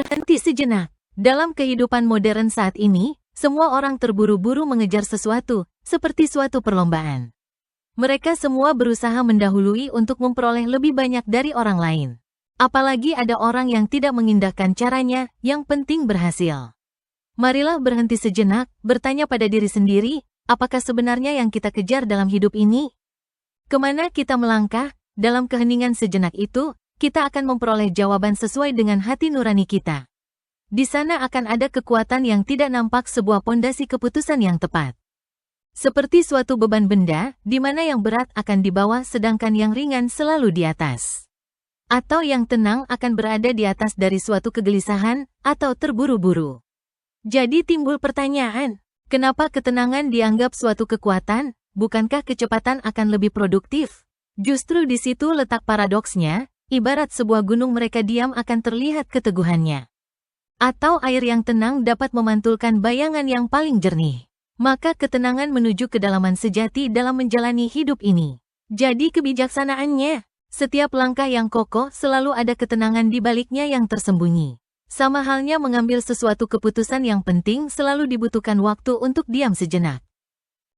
Berhenti sejenak. Dalam kehidupan modern saat ini, semua orang terburu-buru mengejar sesuatu, seperti suatu perlombaan. Mereka semua berusaha mendahului untuk memperoleh lebih banyak dari orang lain. Apalagi ada orang yang tidak mengindahkan caranya, yang penting berhasil. Marilah berhenti sejenak, bertanya pada diri sendiri, apakah sebenarnya yang kita kejar dalam hidup ini? Kemana kita melangkah? Dalam keheningan sejenak itu, kita akan memperoleh jawaban sesuai dengan hati nurani kita. Di sana akan ada kekuatan yang tidak nampak, sebuah pondasi keputusan yang tepat. Seperti suatu beban benda, di mana yang berat akan dibawa sedangkan yang ringan selalu di atas. Atau yang tenang akan berada di atas dari suatu kegelisahan, atau terburu-buru. Jadi timbul pertanyaan, kenapa ketenangan dianggap suatu kekuatan, bukankah kecepatan akan lebih produktif? Justru di situ letak paradoksnya, ibarat sebuah gunung mereka diam akan terlihat keteguhannya. Atau air yang tenang dapat memantulkan bayangan yang paling jernih. Maka ketenangan menuju kedalaman sejati dalam menjalani hidup ini. Jadi kebijaksanaannya, setiap langkah yang kokoh selalu ada ketenangan di baliknya yang tersembunyi. Sama halnya mengambil sesuatu keputusan yang penting selalu dibutuhkan waktu untuk diam sejenak.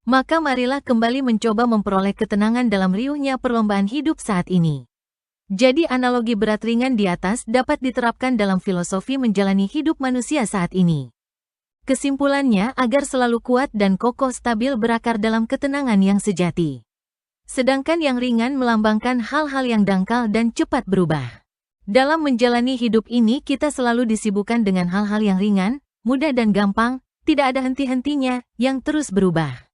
Maka marilah kembali mencoba memperoleh ketenangan dalam riuhnya perlombaan hidup saat ini. Jadi analogi berat ringan di atas dapat diterapkan dalam filosofi menjalani hidup manusia saat ini. Kesimpulannya agar selalu kuat dan kokoh stabil berakar dalam ketenangan yang sejati. Sedangkan yang ringan melambangkan hal-hal yang dangkal dan cepat berubah. Dalam menjalani hidup ini kita selalu disibukkan dengan hal-hal yang ringan, mudah dan gampang, tidak ada henti-hentinya, yang terus berubah.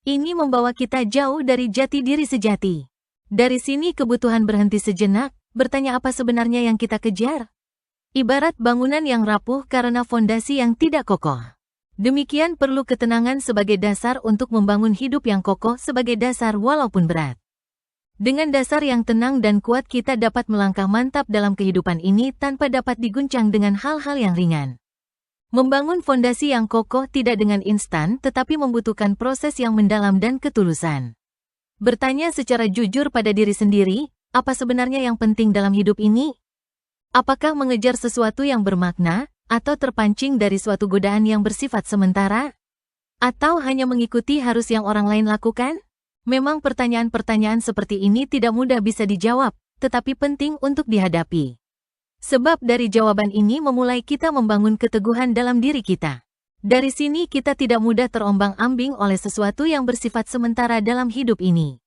Ini membawa kita jauh dari jati diri sejati. Dari sini kebutuhan berhenti sejenak, bertanya apa sebenarnya yang kita kejar? Ibarat bangunan yang rapuh karena fondasi yang tidak kokoh. Demikian perlu ketenangan sebagai dasar untuk membangun hidup yang kokoh sebagai dasar walaupun berat. Dengan dasar yang tenang dan kuat kita dapat melangkah mantap dalam kehidupan ini tanpa dapat diguncang dengan hal-hal yang ringan. Membangun fondasi yang kokoh tidak dengan instan tetapi membutuhkan proses yang mendalam dan ketulusan. Bertanya secara jujur pada diri sendiri, apa sebenarnya yang penting dalam hidup ini? Apakah mengejar sesuatu yang bermakna, atau terpancing dari suatu godaan yang bersifat sementara? Atau hanya mengikuti harus yang orang lain lakukan? Memang pertanyaan-pertanyaan seperti ini tidak mudah bisa dijawab, tetapi penting untuk dihadapi. Sebab dari jawaban ini memulai kita membangun keteguhan dalam diri kita. Dari sini kita tidak mudah terombang-ambing oleh sesuatu yang bersifat sementara dalam hidup ini.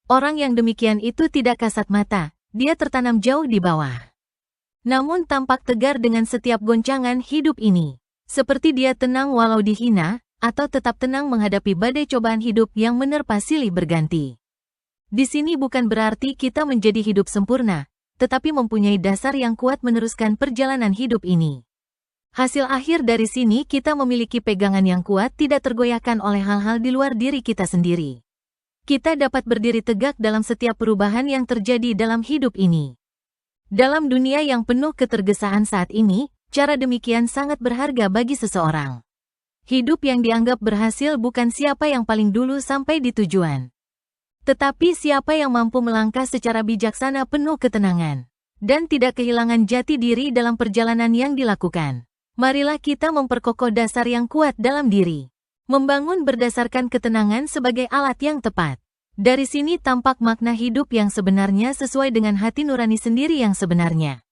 Orang yang demikian itu tidak kasat mata, dia tertanam jauh di bawah. Namun tampak tegar dengan setiap goncangan hidup ini. Seperti dia tenang walau dihina, atau tetap tenang menghadapi badai cobaan hidup yang menerpa silih berganti. Di sini bukan berarti kita menjadi hidup sempurna, tetapi mempunyai dasar yang kuat meneruskan perjalanan hidup ini. Hasil akhir dari sini kita memiliki pegangan yang kuat tidak tergoyahkan oleh hal-hal di luar diri kita sendiri. Kita dapat berdiri tegak dalam setiap perubahan yang terjadi dalam hidup ini. Dalam dunia yang penuh ketergesaan saat ini, cara demikian sangat berharga bagi seseorang. Hidup yang dianggap berhasil bukan siapa yang paling dulu sampai di tujuan. Tetapi siapa yang mampu melangkah secara bijaksana penuh ketenangan. Dan tidak kehilangan jati diri dalam perjalanan yang dilakukan. Marilah kita memperkokoh dasar yang kuat dalam diri. Membangun berdasarkan ketenangan sebagai alat yang tepat. Dari sini tampak makna hidup yang sebenarnya sesuai dengan hati nurani sendiri yang sebenarnya.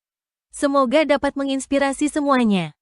Semoga dapat menginspirasi semuanya.